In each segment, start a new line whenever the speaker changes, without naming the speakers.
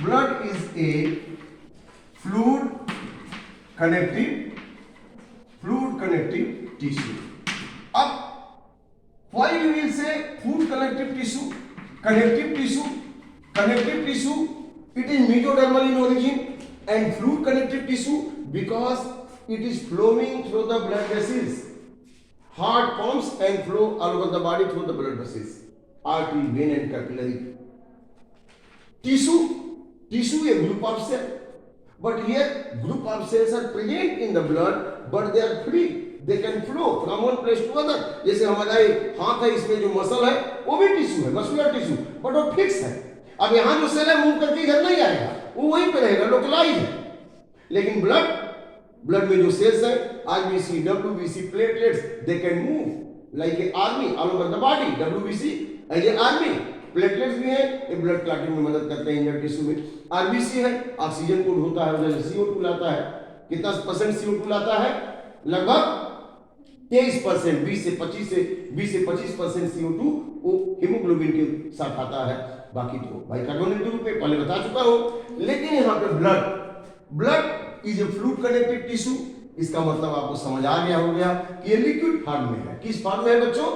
blood is a fluid connective tissue. अब why we will say fluid connective tissue? Connective tissue, it is mesodermal in origin and fluid connective tissue because it is flowing through the blood vessels. Heart pumps and flow all over the body through the blood vessels, artery, vein and capillary. Tissue a group of cells, but here group of cells are present in the blood, but they are free. They can flow from one place to other. जैसे हमारा हाथ है, इसमें जो muscle है वो भी tissue है, मस्कुलर टिश्यू, बट वो फिक्स है. अब यहाँ जो सेल है मूव करके इधर नहीं आएगा, वो वहीं पे रहेगा, लोकलाइज है. लेकिन ब्लड में जो सेल्स है, RBC, WBC, platelets, they can move like a army all over the body. WBC as a army, platelets भी है, ये ब्लड क्लॉटिंग में मदद करते हैं इंजर्ड टिश्यू में. आरबीसी है, ऑक्सीजन कोड होता है, उधर CO2 लाता है. कितना परसेंट CO2 लाता है? लगभग 23%. 20 से 25% CO2 वो हीमोग्लोबिन के साथ आता है, बाकी तो बाइकार्बोनेट के रूप में पहले बता चुका हूं. लेकिन यहाँ पे blood is a fluid connective tissue. इसका मतलब आपको समझ आ गया होगा कि ये लिक्विड फॉर्म में है. किस फॉर्म में है बच्चों?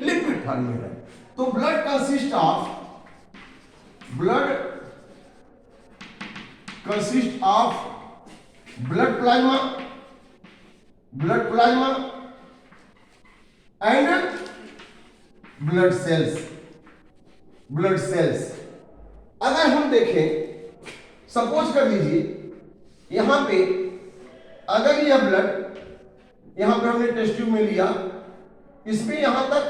लिक्विड फॉर्म में है. तो blood consist of blood plasma and blood cells. अगर हम देखें, सपोज कर लीजिए यहां पे अगर यह ब्लड यहां पे हमने टेस्ट ट्यूब में लिया, इसमें यहां तक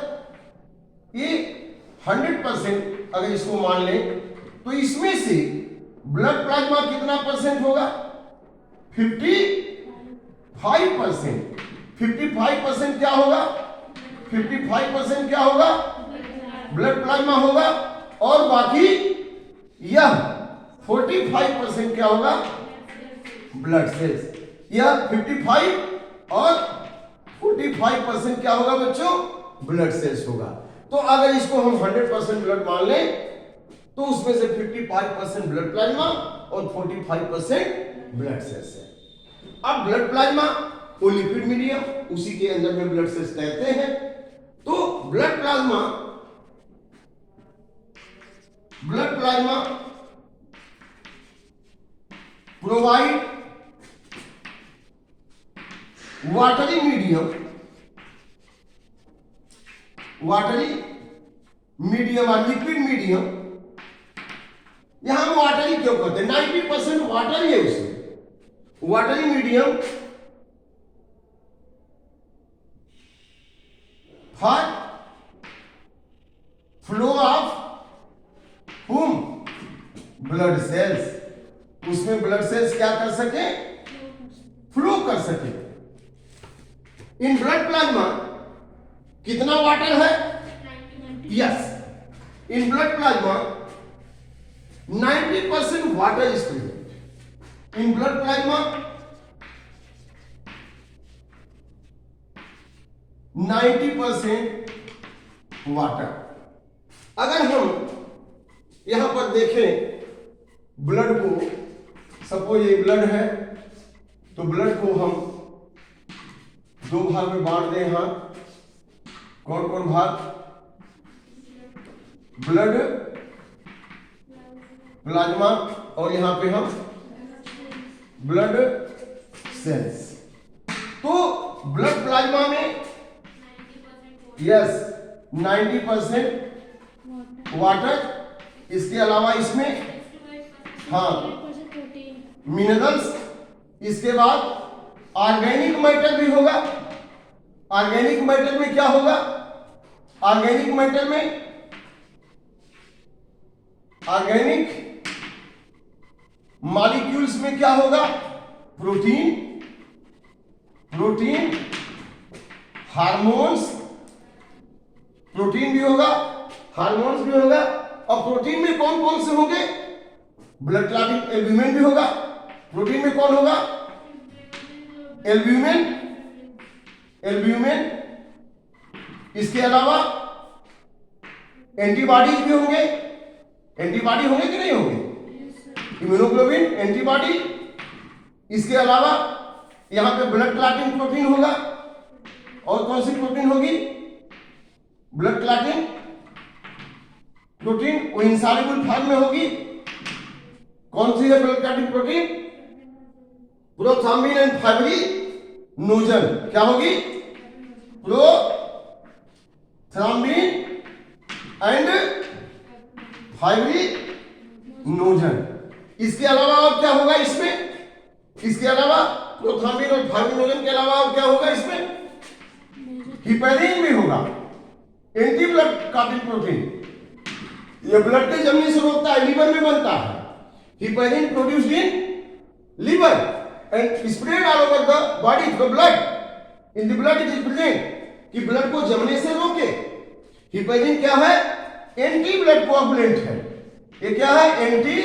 ये 100% अगर इसको मान लें, तो इसमें से ब्लड प्लाज्मा कितना परसेंट होगा? 55%. 55% क्या होगा? 55% क्या होगा? ब्लड प्लाज्मा होगा. और बाकी यह 45% क्या होगा? Blood cells. यह 55 और 45% क्या होगा बच्चों? ब्लड सेल्स होगा. तो अगर इसको हम 100% ब्लड मान लें, तो उसमें से 55% ब्लड प्लाज्मा और 45% ब्लड सेल्स है. अब ब्लड प्लाज्मा वो लिपिड मीडियम, उसी के अंदर में ब्लड सेल्स तैरते हैं. तो blood plasma provide watery medium और लिक्विड मीडियम. यहां वाटरी क्यों कहते हैं? 90% वाटर ही है उसमें. Watery medium for flow of हुम ब्लड सेल्स. उसमें ब्लड सेल्स क्या कर सके? फ्लो कर सके. इन ब्लड प्लाज्मा कितना वाटर है? Yes, in blood plasma 90% water is present. In blood plasma 90% water. अगर हम यहां पर देखें ब्लड को, सपोज ये ब्लड है, तो ब्लड को हम दो भाग में बांट दें. यहां कौन कौन भाग? ब्लड प्लाज्मा और यहां पे हम ब्लड सेल्स. तो ब्लड प्लाज्मा में यस 90% वाटर. इसके अलावा इसमें मिनरल्स. इसके बाद ऑर्गेनिक मैटर भी होगा. ऑर्गेनिक मैटर में क्या होगा? ऑर्गेनिक मैटर में ऑर्गेनिक मॉलिक्यूल्स में क्या होगा? Protein, hormones. प्रोटीन भी होगा, हार्मोन्स भी होगा. और प्रोटीन में कौन कौन से होंगे? ब्लड क्लॉटिंग एल्ब्यूमिन भी होगा. प्रोटीन में कौन होगा? एल्ब्यूमिन. इसके अलावा एंटीबॉडीज भी होंगे. एंटीबॉडी होंगे कि नहीं होंगे? इम्यूनोग्लोबिन एंटीबॉडी, इसके अलावा यहां पे ब्लड क्लॉटिंग प्रोटीन होगा। और कौन सी प्रोटीन होगी? ब्लड क्लॉटिंग प्रोटीन, वो इंसॉल्युबल फॉर्म में होगी। कौन सी है blood clotting protein? Prothrombin and fibrinogen. क्या होगी? Prothrombin and fibrinogen. इसके अलावा और क्या होगा इसमें? इसके अलावा प्रोथ्रोम्बिन और फाइब्रिनोजन के अलावा और क्या होगा इसमें? हिपैरिन भी होगा, एंटी ब्लड क्लॉटिंग प्रोटीन। ये ब्लड के जमने से रोकता है, लीवर में बनता है। Heparin produced in liver and spread all over the body through blood. In the blood it is present, कि ब्लड को जमने से रोके। हिपैरिन क्या है? एंटी ब्लड कोआगुलेंट है। ये क्या है? एंटी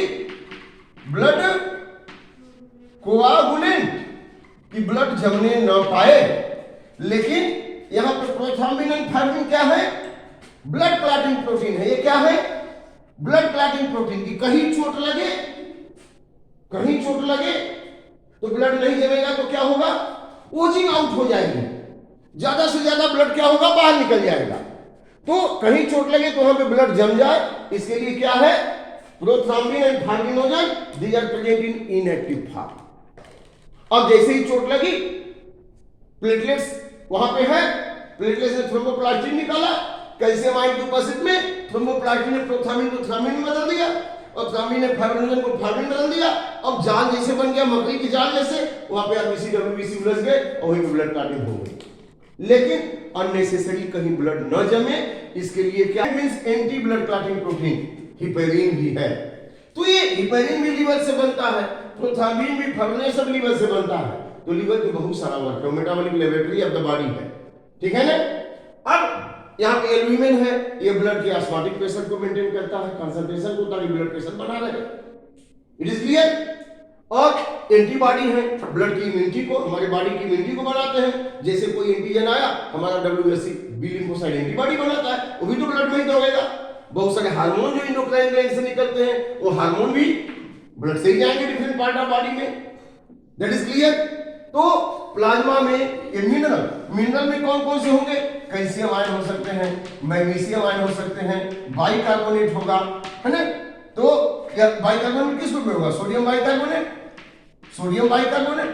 ब्लड कोआगुलेंट, कि ब्लड जमने न पाए। लेकिन यहां पर प्रोथ्रोम्बिन एंड फाइब्रिन क्या है? ब्लड क्लॉटिंग प्रोटीन है। ये क्या है? Blood clotting protein. की कहीं चोट लगे तो ब्लड नहीं जमेगा तो क्या होगा? ओजिंग आउट हो जाएगी, ज्यादा से ज्यादा ब्लड क्या होगा? बाहर निकल जाएगा। तो कहीं चोट लगे तो वहां पे ब्लड जम जाए, इसके लिए क्या है? Prothrombin and fibrinogen, these are present in inactive form. अब जैसे ही चोट लगी, प्लेटलेट्स वहां पे है, प्लेटलेट्स ने थ्रोम्बोप्लास्टिन निकाला, कैल्शियम आयन की उपस्थिति में थ्रोम्बोप्लास्टिन ने प्रोथ्रोम्बिन को थ्रोम्बिन में बदल दिया और थ्रोम्बिन ने फाइब्रिनोजन को फाइब्रिन बदल दिया। अब जाल जैसे बन गया, मकड़ी की जाल जैसे, वहां पे आरबीसी डब्ल्यूबीसी उलझ गए और वहीं ब्लड क्लॉटिंग हो गई। लेकिन अननेसेसरी कहीं ब्लड न जमे, इसके लिए क्या means anti blood clotting protein heparin भी है। तो ये हिपैरिन भी लीवर से बनता है, प्रोथ्रोम्बिन भी फाइब्रिन सब लीवर से बनता है। तो लीवर की बहुत सारा वर्क है, metabolic laboratory of the body है, ठीक है ना। अब यहाँ पे एल्ब्यूमिन है, ये ब्लड के ऑस्मोटिक प्रेशर को मेंटेन करता है, कंसंट्रेशन को, ताकि ब्लड प्रेशर बना रहे। It is clear. और एंटीबॉडी है, ब्लड की इम्यूनिटी को, हमारी बॉडी की इम्यूनिटी को बनाते हैं। जैसे कोई एंटीजन आया, हमारा WBC बी लिम्फोसाइट एंटीबॉडी बनाता है, वो भी तो ब्लड में ही दौड़ेगा। बहुत सारे हार्मोन जो एंडोक्राइन ग्लैंड से निकलते हैं, वो हार्मोन भी ब्लड से ही जाएंगे डिफरेंट पार्ट ऑफ बॉडी में। That is clear. तो प्लाज्मा में ये मिनरल में कौन कौन से होंगे? कैल्शियम आयन हो सकते हैं, मैग्नीशियम आयन हो सकते हैं, बाइकार्बोनेट होगा, है ना। तो बाइकार्बोनेट किस रूप में होगा? Sodium bicarbonate,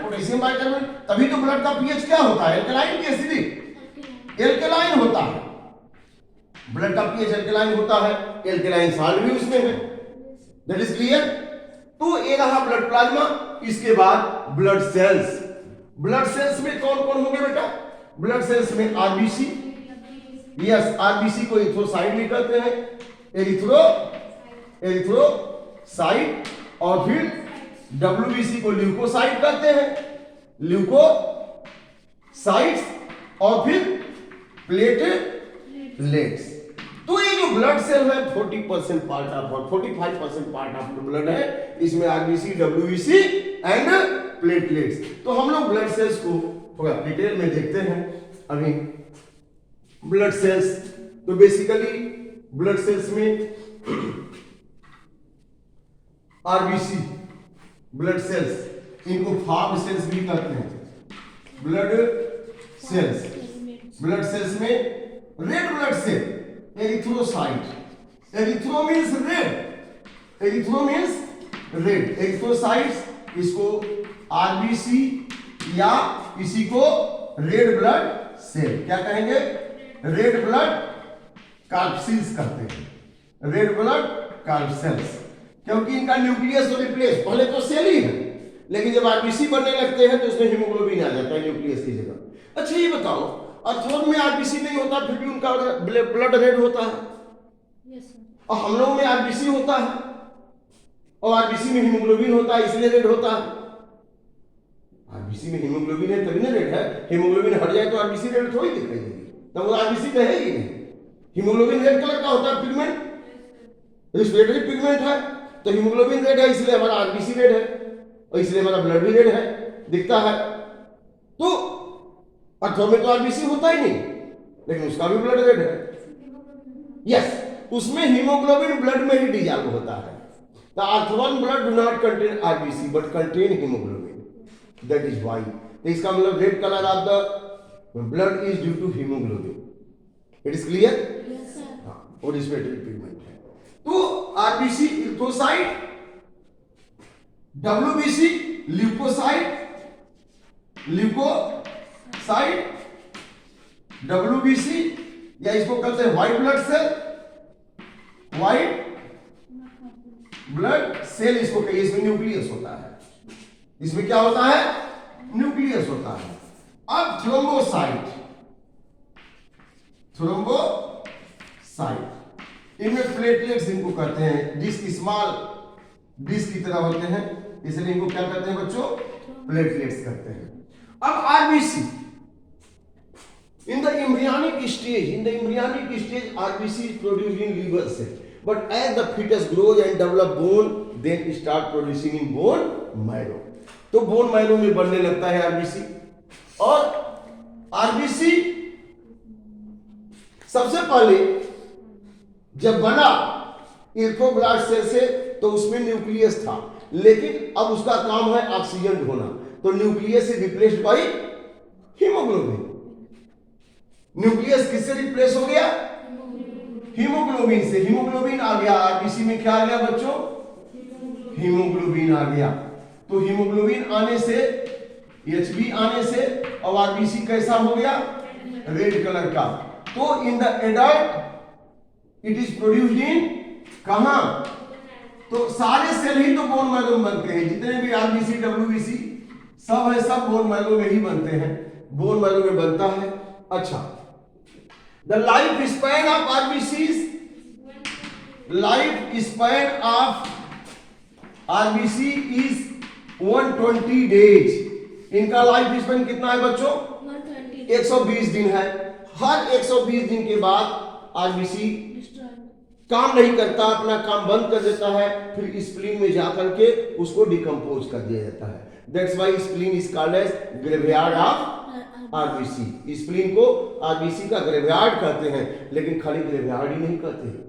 potassium bicarbonate. तभी तो ब्लड का पीएच क्या होता है? एल्कलाइन की एसिडिक? एल्कलाइन होता है। ब्लड का पीएच एल्कलाइन होता है, एल्कलाइन सॉल्ट भी उसमें है। That is clear. तो ये रहा ब्लड प्लाज्मा। इसके बाद ब्लड सेल्स। ब्लड सेल्स में कौन कौन होंगे बेटा? ब्लड सेल्स में आरबीसी, यस, आरबीसी को एरिथ्रोसाइट भी कहते हैं, एरिथ्रोसाइट। और फिर डब्ल्यूबीसी को ल्यूकोसाइट कहते हैं, ल्यूकोसाइट्स। और फिर प्लेटलेट्स। तो ये जो ब्लड सेल है 40% पार्ट ऑफ और 45% पार्ट ऑफ ब्लड है, इसमें आरबीसी, डब्ल्यूबीसी एंड प्लेटलेट्स। तो हम लोग ब्लड सेल्स को थोड़ा डिटेल में देखते हैं अभी। ब्लड सेल्स, तो बेसिकली ब्लड सेल्स में आरबीसी ब्लड सेल्स, इनको फार्म सेल्स भी कहते हैं। ब्लड सेल्स में red blood cell, erythrocyte. Erythro means red, erythrocytes, इसको आरबीसी या इसी को रेड ब्लड सेल क्या कहेंगे? रेड ब्लड कार्पसेल्स कहते हैं, रेड ब्लड कार्पसेल्स, क्योंकि इनका न्यूक्लियस तो रिप्लेस, पहले तो सेल ही है, लेकिन जब आरबीसी बनने लगते हैं तो उसमें हीमोग्लोबिन आ जाता है न्यूक्लियस की जगह। अच्छा ये बताओ, अर्थवन में आरबीसी नहीं होता फिर भी उनका ब्लड रेड होता है? yes, और हम लोगों में आरबीसी होता है और आरबीसी में हीमोग्लोबिन होता है, इसलिए रेड होता है। आरबीसी में हीमोग्लोबिन है तभी ना रेड है। हीमोग्लोबिन हट जाए तो आरबीसी रेड थोड़ी दिखाई देगी, तब वो आरबीसी तो है ही नहीं। हीमोग्लोबिन रेड कलर का होता है, पिगमेंट, रेस्पिरेटरी पिगमेंट है, तो हीमोग्लोबिन रेड है, इसलिए हमारा आरबीसी रेड है और इसलिए हमारा ब्लड भी रेड है, दिखता है। तो अर्थवन में तो आरबीसी होता ही नहीं, लेकिन उसका भी ब्लड रेड है। यस, उसमें हीमोग्लोबिन ब्लड में ही डिजॉल्व होता है, The Arthrovan blood do not contain RBC but contain hemoglobin. That is why. तो इसका मतलब red color of the blood is due to hemoglobin. It is clear?
Yes, sir.
हाँ, और इसमें पिगमेंट है. तो RBC erythrocyte, WBC leucocyte, WBC या इसको कहते हैं white blood cell, white blood cell इसको कहिए. इसमें न्यूक्लियस होता है. इसमें क्या होता है? न्यूक्लियस होता है. अब थ्रोम्बोसाइट, इनमें प्लेटलेट्स इनको कहते हैं. डिस्क स्मॉल डिस्क की तरह होते हैं, इसलिए इनको क्या कहते हैं बच्चों? प्लेटलेट्स कहते हैं. अब RBC in the embryonic stage RBC is produced in liver cell, but as the fetus grows and develop bone, then it start producing in bone marrow. तो bone marrow में बनने लगता है RBC. और RBC सबसे पहले जब बना इर्थ्रोब्लास्ट सेल से तो उसमें न्यूक्लियस था, लेकिन अब उसका काम है ऑक्सीजन ढोना, तो nucleus is replaced by haemoglobin. Nucleus किससे रिप्लेस हो गया? हीमोग्लोबिन से. हीमोग्लोबिन आ गया आरबीसी में. क्या आ गया बच्चों? हीमोग्लोबिन आ गया. तो हीमोग्लोबिन आने से, एचबी आने से, अब आरबीसी कैसा हो गया? रेड कलर का. तो in the adult it is produced in कहां? तो सारे सेल ही तो बोन मैरो में बनते हैं. जितने भी आरबीसी डब्ल्यूबीसी सब है, सब बोन मैरो में ही बनते हैं. बोन मैरो में बनता है. अच्छा, the life span of RBC, life span of RBC is 120 days. इनका लाइफ स्पैन कितना है बच्चों? 120 दिन है. हर 120 दिन के बाद आरबीसी काम नहीं करता, अपना काम बंद कर देता है, फिर स्प्लीन में जाकर के उसको डिकम्पोज कर दिया जाता है. That's why spleen is called as graveyard of RBC. Spleen को आरबीसी का ग्रेवयार्ड कहते हैं, लेकिन खाली ग्रेवयार्ड ही नहीं कहते हैं.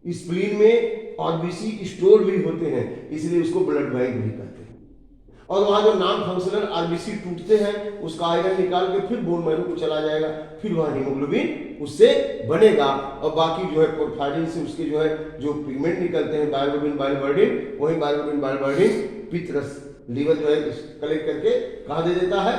स्प्लीन में आरबीसी स्टोर भी होते हैं, इसलिए उसको ब्लड बैंक भी कहते हैं. और वहां जो नॉन फंक्शनल आरबीसी टूटते हैं, उसका आयरन निकाल के फिर बोन मैरो को चला जाएगा, फिर वहां हीमोग्लोबिन उससे बनेगा. और बाकी जो है पोर्फायरिन से उसके जो है जो पिगमेंट निकलते हैं, बायोग्लोबिन बाइलबर्डिन, वही बायोग्लोबिन बाइलबर्डिन पित्तरस लीवर जो है कलेक्ट करके कहा दे देता है?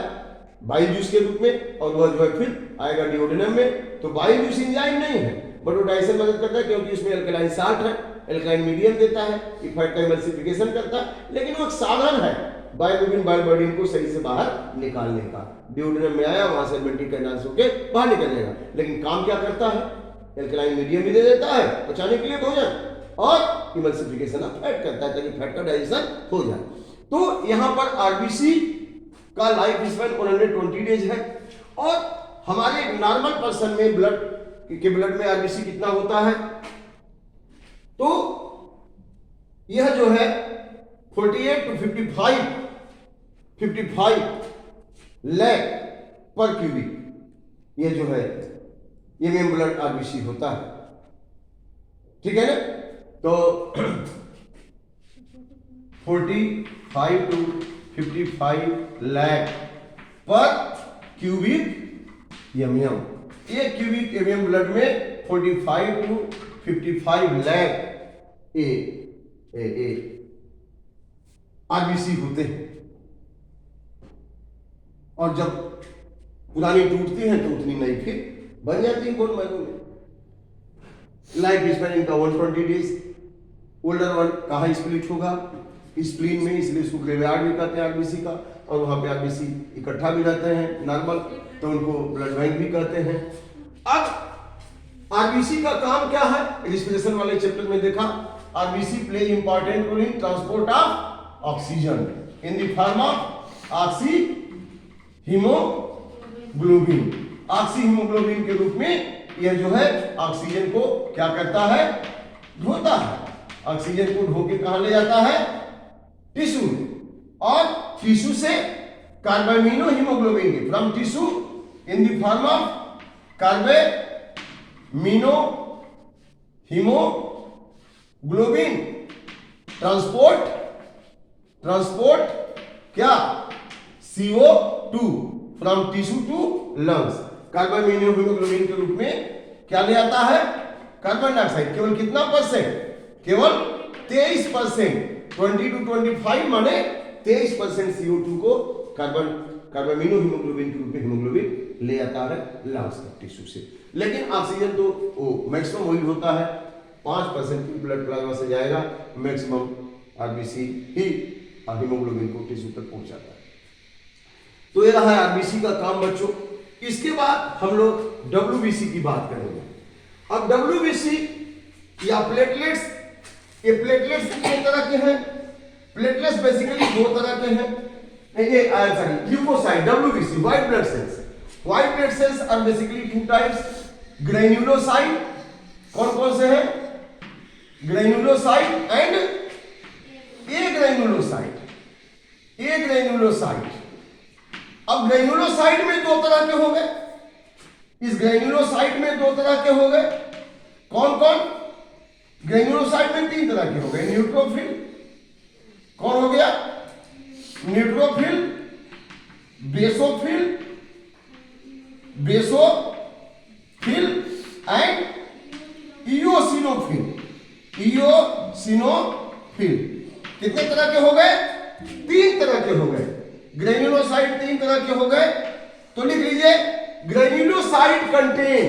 बाइल जूस के रूप में. और वह जो है फिर आएगा डिओडेनम में. तो बाइल जूस एंजाइम नहीं है, बट वो डाइजेशन मदद करता है, क्योंकि उसमें अल्कलाइन साल्ट है, अल्कलाइन मीडियम देता है, इफेक्ट का एमल्सिफिकेशन करता है. लेकिन वो एक साधन है बायोग्लोबिन बाइलबर्डिन को सही से बाहर निकालने का. डिओडेनम में आया, वहां से एलिमेंट्री कैनाल्स होके बाहर निकल जाएगा. लेकिन काम क्या करता है? अल्कलाइन मीडियम भी दे देता है पचाने के लिए भोजन, और इमल्सिफिकेशन ऑफ फैट करता है, ताकि फैट का डाइजेशन हो जाए. तो यहां पर आरबीसी का लाइफ स्पैन 120 डेज है. और हमारे नॉर्मल पर्सन में ब्लड में आरबीसी कितना होता है? तो यह जो है 48 to 55 लाख पर क्यूबिक, ये जो है ये ब्लड आरबीसी होता है. ठीक है ना? तो 45 to 55 लाख पर क्यूबिक एमएम. एक क्यूबिक एमएम ब्लड में 45 to 55 लाख ए आरबीसी होते हैं. और जब पुरानी टूटती हैं तो उतनी नई फिर बन जाती है बोन मैरो में. लाइफ स्पैन इनका 120 डेज. ओल्डर वन कहाँ स्प्लिट होगा? स्प्लीन में, इसलिए उसको ग्रेवयार्ड भी कहते हैं आरबीसी का. और वहां पे आरबीसी इकट्ठा भी रहते हैं नॉर्मल, तो उनको ब्लड बैंक भी कहते हैं. अब आरबीसी का काम क्या है? रेस्पिरेशन वाले चैप्टर में देखा, RBC play important role in transport of oxygen in the form of oxy haemoglobin. Oxy haemoglobin के रूप में यह जो है ऑक्सीजन को क्या करता है? ढोता है. ऑक्सीजन को ढो के कहां ले जाता है? टिश्यू में. और टिश्यू से कार्बामिनो हीमोग्लोबिन के from tissue in the form of carbamino haemoglobin transport क्या, CO2 from tissue to lungs. Carbon immunoglobulin के रूप में क्या ले आता है, कार्बन डाइऑक्साइड। केवल कितना परसेंट, केवल 23%, 20 to 25 माने 23% CO2 को कार्बन इम्यूनोग्लोबुलिन के रूप में हीमोग्लोबिन ले आता है लंग्स के टिश्यू से। लेकिन ऑक्सीजन तो वो मैक्सिमम वही होता है, 5% की ब्लड प्लाज्मा से जाएगा, मैक्सिमम आरबीसी ही हीमोग्लोबिन को टिश्यू तक पहुंचाता है। तो ये रहा है आरबीसी का काम बच्चों। इसके बाद हम लोग डब्ल्यूबीसी की बात करेंगे। अब डब्ल्यूबीसी या प्लेटलेट्स, ये प्लेटलेट्स कितने तरह के हैं, प्लेटलेट्स बेसिकली 2 तरह के हैं। ये leucocyte, WBC white blood cells. White blood cells are basically 2 types, granulocyte, कौन कौन से हैं, ग्रेन्युलोसाइट एंड एग्रेन्युलोसाइट। अब ग्रेन्युलोसाइट में 2 तरह के हो गए, इस ग्रेन्युलोसाइट में 2 तरह के हो गए, कौन कौन, ग्रेन्युलोसाइट में 3 तरह के हो गए, न्यूट्रोफिल, कौन हो गया, न्यूट्रोफिल, बेसोफिल एंड इओसिनोफिल। कितने तरह के हो गए, 3 तरह के हो गए, ग्रेन्युलोसाइट 3 तरह के हो गए। तो लिख लीजिए, granulocyte contain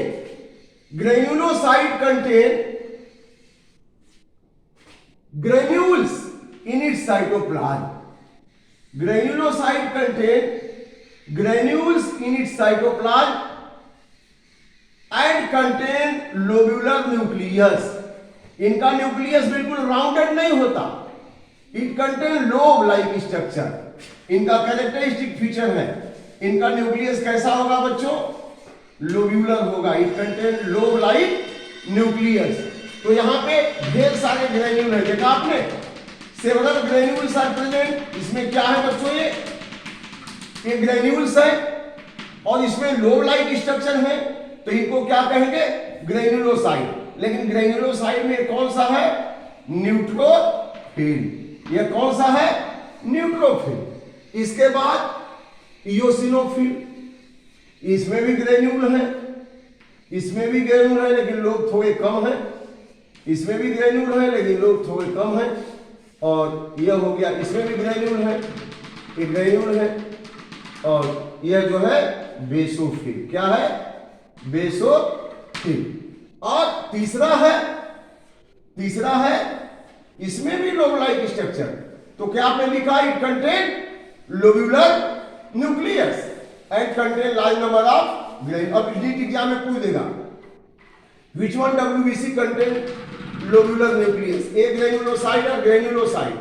granules in its cytoplasm. Granulocyte contain granules in its cytoplasm and contain lobular nucleus. इनका न्यूक्लियस बिल्कुल राउंडेड नहीं होता, it contain lobe like structure, इनका कैरेक्टरिस्टिक फीचर है। इनका न्यूक्लियस कैसा होगा बच्चों, लोब्यूलर होगा, it contain lobe like nucleus. तो यहां पे ढेर सारे ग्रेन्यूल है, देखा आपने, सेवरल ग्रेन्यूल्स आर प्रेजेंट। इसमें क्या है बच्चों, ये ग्रेन्यूल्स है और इसमें लोब लाइक स्ट्रक्चर है, तो इनको क्या कहेंगे, ग्रेन्युलोसाइट। लेकिन ग्रेन्युलोसाइट में कौन सा है, न्यूट्रोफिल। ये कौन सा है, न्यूट्रोफिल। इसके बाद इओसिनोफिल, इसमें भी ग्रेन्यूल है, इसमें भी ग्रेन्यूल है लेकिन लोग थोड़े कम हैं, इसमें भी ग्रेन्यूल है लेकिन लोग थोड़े कम हैं। और यह हो गया, इसमें भी ग्रेन्यूल है, ये ग्रेन्यूल है। और यह जो है बेसोफिल, क्या है, बेसोफिल। और तीसरा है इसमें भी लोब लाइक स्ट्रक्चर। तो क्या आपने लिखा, it contain lobular nucleus and contain large number of grain. अब नीट एग्जाम में पूछ देगा, which one WBC contain lobular nucleus, agranulocyte और ग्रेन्युलोसाइट।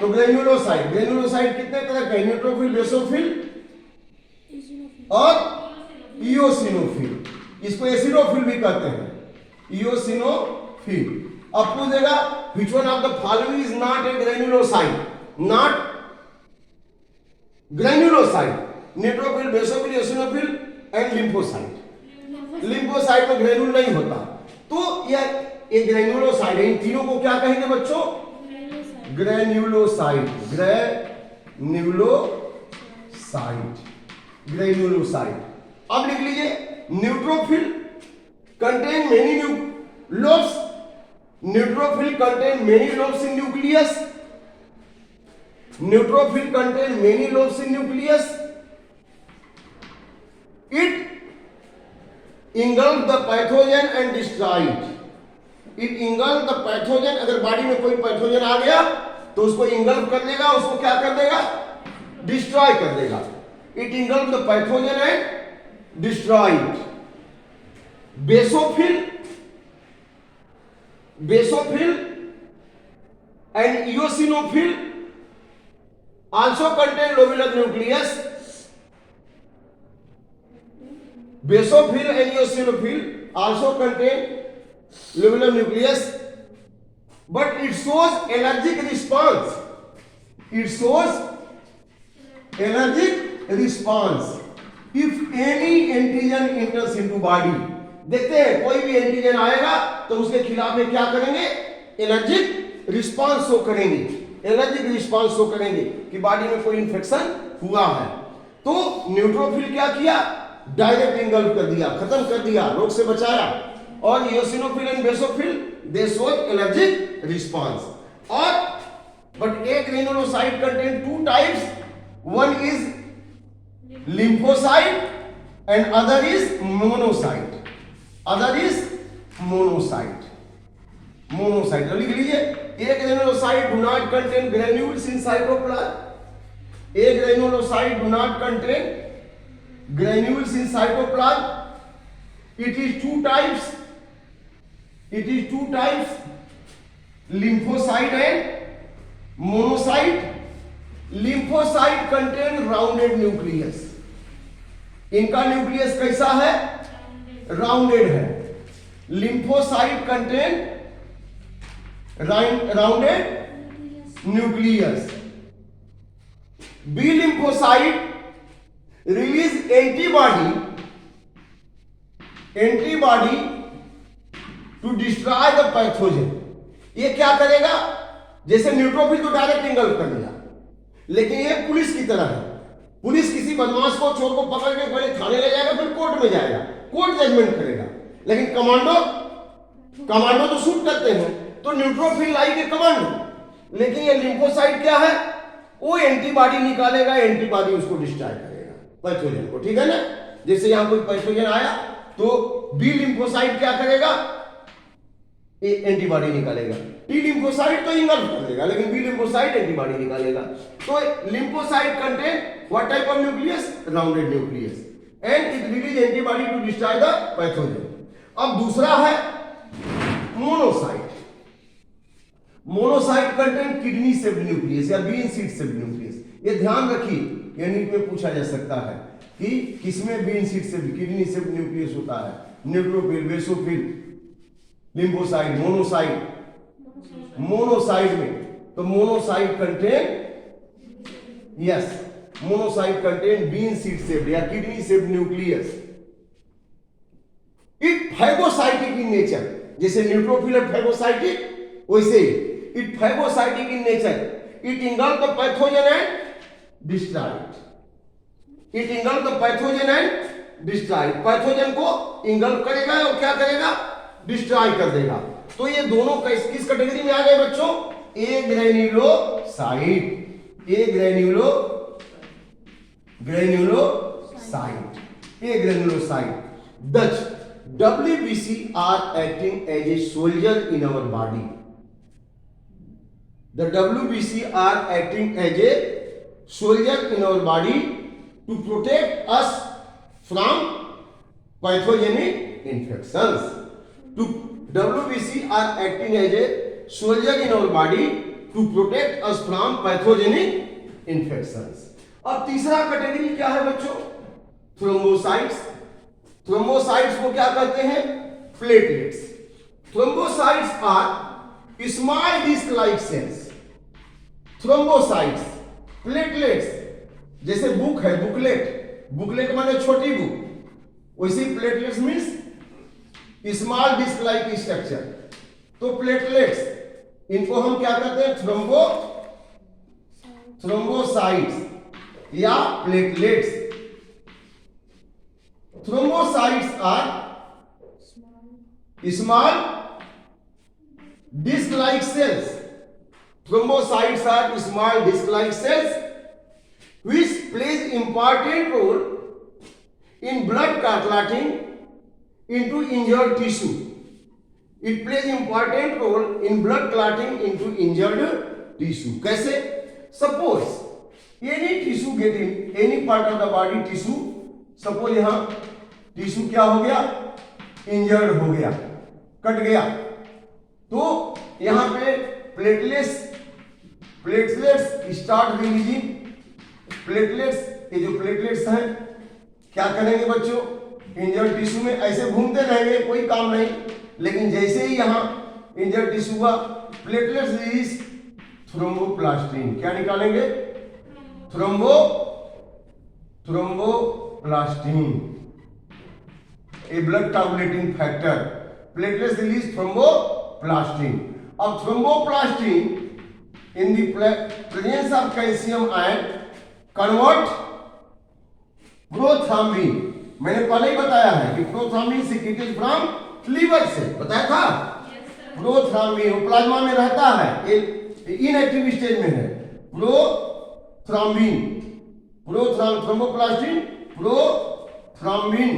तो ग्रेन्युलोसाइट कितने तरह के, न्यूट्रोफिल, बेसोफिल और इओसिनोफिल। इसको एसिडोफिल भी कहते हैं, इओसिनोफिल। अब पूछ देगा, which one of the following is not a granulocyte, not granulocyte, neutrophil, basophil, acidophil and lymphocyte. Lymphocyte में ग्रेन्यूल नहीं होता, तो यह एक ग्रेन्युलोसाइट है। इन तीनों को क्या कहेंगे बच्चों, ग्रेन्युलोसाइट। अब लिख लीजिए, neutrophil contain many lobes, neutrophil contain many lobes in nucleus, neutrophil contain many lobes in nucleus. It engulf the pathogen and destroyed, it engulf the pathogen. अगर बॉडी में कोई पैथोजन आ गया तो उसको इंगल्फ कर देगा, उसको क्या कर देगा, डिस्ट्रॉय कर देगा। It engulf the pathogen and destroyed. Basophil and eosinophil also contain lobular nucleus. Basophil and eosinophil also contain lobular nucleus, but it shows allergic response. It shows allergic response if any antigen enters into body. देखते हैं, कोई भी antigen आएगा तो उसके खिलाफ में क्या करेंगे, एलर्जिक रिस्पांस शो करेंगे, एलर्जिक रिस्पांस शो करेंगे कि बॉडी में कोई इंफेक्शन हुआ है। तो न्यूट्रोफिल क्या किया, डायरेक्ट इंगल्फ कर दिया, खत्म कर दिया, रोग से बचाया। और eosinophil and basophil they show allergic response. और but agranulocyte contain two types, one is lymphocyte and other is monocyte, other is monocyte, monocyte लिख लीजिए। एक granulocyte do not contain granules in cytoplasm, एक granulocyte do not contain granules in cytoplasm, it is two types, it is two types, lymphocyte and monocyte। lymphocyte contain rounded nucleus, इनका nucleus कैसा है, rounded है। Lymphocyte contain rounded nucleus. B lymphocyte release antibody to destroy the pathogen. ये क्या करेगा, जैसे neutrophil तो direct engulf कर दिया, लेकिन ये पुलिस की तरह है। पुलिस किसी बदमाश को, चोर को पकड़ के पहले थाने ले जाएगा, फिर कोर्ट में जाएगा, कोर्ट जजमेंट करेगा। लेकिन कमांडो तो शूट करते हैं, तो न्यूट्रोफिल लाइक ए कमांडो। लेकिन ये लिम्फोसाइट क्या है, वो एंटीबॉडी निकालेगा, एंटीबॉडी उसको डिस्ट्रॉय करेगा पैथोजन को, ठीक है ना। जैसे यहां कोई पैथोजन आया तो बी लिम्फोसाइट क्या करेगा, एंटीबॉडी निकालेगा। टी लिम्फोसाइट तो इंगल्फ कर देगा, लेकिन बी लिम्फोसाइट एंटीबॉडी निकालेगा। तो lymphocyte contain what type of nucleus, rounded nucleus, and it release antibody to destroy the pathogen. अब दूसरा है monocyte. Monocyte contain kidney shaped nucleus या बीन सीड शेप्ड न्यूक्लियस। ये ध्यान रखिए, ये नीट में पूछा जा सकता है कि किसमें bean seed shaped, kidney shaped nucleus होता है। न्यूट्रोफिल, बेसोफिल, लिम्फोसाइट, मोनोसाइट में। तो monocyte contain, yes, monocyte contain bean seed shaped या kidney shaped nucleus. It phagocytic in nature, जैसे न्यूट्रोफिल है फैगोसाइटिक, वैसे ही it phagocytic in nature. It engulf the pathogen and destroy. It engulf the pathogen and destroy. Pathogen को engulf करेगा और क्या करेगा, डिस्ट्रॉय कर देगा। तो ये दोनों किस कैटेगरी में आ गए बच्चों, ए granulocyte, A granulocyte. Thus, WBC are acting as a soldier in our body. The WBC are acting as a soldier in our body to protect us from pathogenic infections. WBC are acting as a soldier in our body to protect us from pathogenic infections. अब तीसरा category क्या है बच्चों, thrombocytes. Thrombocytes को क्या कहते हैं, platelets. Thrombocytes are small disc like cells. Thrombocytes, platelets, जैसे बुक है, बुकलेट माने छोटी बुक, वैसे platelets means small disc like structure. तो प्लेटलेट्स, इनको हम क्या कहते हैं, थ्रोम्बोसाइट्स या platelets. Thrombocytes are small disc like cells. Thrombocytes are small disc-like cells which plays important role in blood clotting into injured tissue. It plays important role in blood clotting into injured tissue. कैसे? Suppose any tissue get in any part of the body tissue. Suppose यहाँ tissue क्या हो गया? Injured हो गया, cut गया। तो यहाँ पे प्लेटलेट्स स्टार्ट रिलीजिंग। प्लेटलेट्स, ये जो प्लेटलेट्स हैं क्या करेंगे बच्चों, इंजर्ड टिश्यू में ऐसे घूमते रहेंगे, कोई काम नहीं। लेकिन जैसे ही यहाँ इंजर्ड टिश्यू हुआ, प्लेटलेट्स रिलीज थ्रोम्बोप्लास्टिन। क्या निकालेंगे, thromboplastin, a blood coagulating factor. Platelets release thromboplastin. अब thromboplastin in the presence of calcium ion convert prothrombin. मैंने पहले ही बताया है कि प्रोथ्रम्बिन सीक्रेटेड फ्रॉम लीवर से, बताया था। प्रोथ्रम्बिन वो प्लाज्मा में रहता है, इनएक्टिव स्टेज में है। Prothrombin, thromboplastin prothrombin.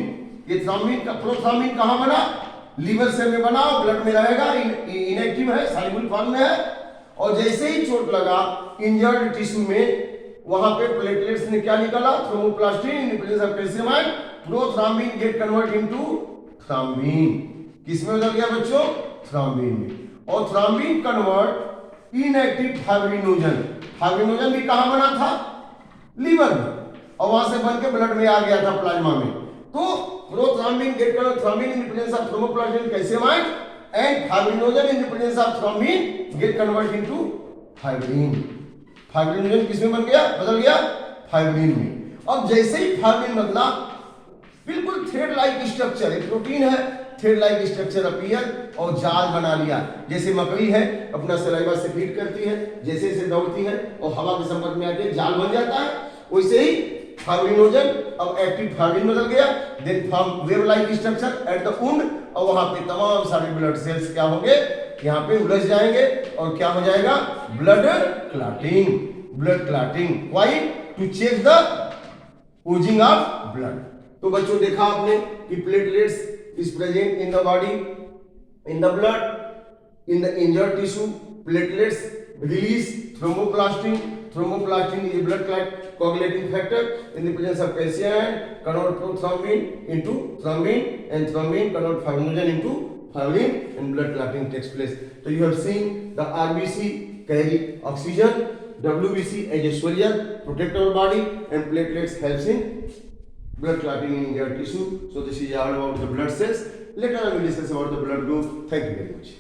ये थ्रम्बिन का प्रोथ्रम्बिन कहाँ बना? लीवर सेल में बना, ब्लड में रहेगा, इनएक्टिव है, सॉल्युबल फॉर्म में है। और जैसे ही चोट लगा इंजर्ड टिश्यू में, वहां पे प्लेटलेट्स ने क्या निकाला? Thromboplastin in the presence of calcium ion, prothrombin get convert into thrombin. किसमें बदल गया बच्चों? थ्रम्बिन में। और thrombin convert inactive fibrinogen. Fibrinogen भी कहां बना था? लीवर में, और वहां से बन के ब्लड में आ गया था, प्लाज्मा में। तो prothrombin get convert thrombin in the presence of thromboplastin calcium ion and fibrinogen in the presence of thrombin get converted into fibrin। Fibrinogen किसमें बन गया? बदल गया फाइब्रिन में। अब जैसे ही फाइब्रिन बदला, बिल्कुल थ्रेड लाइक स्ट्रक्चर, एक प्रोटीन है, थ्रेड लाइक स्ट्रक्चर अपीयर और जाल बना लिया। जैसे मकड़ी है अपना सलाइवा से फीड करती है, जैसे जैसे दौड़ती है और हवा के संपर्क में आके जाल बन जाता है, वैसे ही फाइब्रिनोजन अब एक्टिव फाइब्रिन बदल गया। Then form wave like structure at the wound, और वहां पे तमाम सारे ब्लड सेल्स क्या होंगे? यहाँ पे उलझ जाएंगे और क्या हो जाएगा? Blood clotting. Blood clotting why? To check the oozing of blood. तो बच्चों देखा आपने कि platelets is present in the body, in the blood, in the injured tissue. Platelets release thromboplastin. Thromboplastin is a blood coagulating factor in the presence of calcium ion, convert prothrombin into thrombin, and thrombin convert fibrinogen into fibrin, and blood clotting takes place. So you have seen the RBC carry oxygen, WBC as a soldier protect our body, and platelets helps in blood clotting in your tissue. So this is all about the blood cells. Later on we will discuss about the blood group. Thank you very much.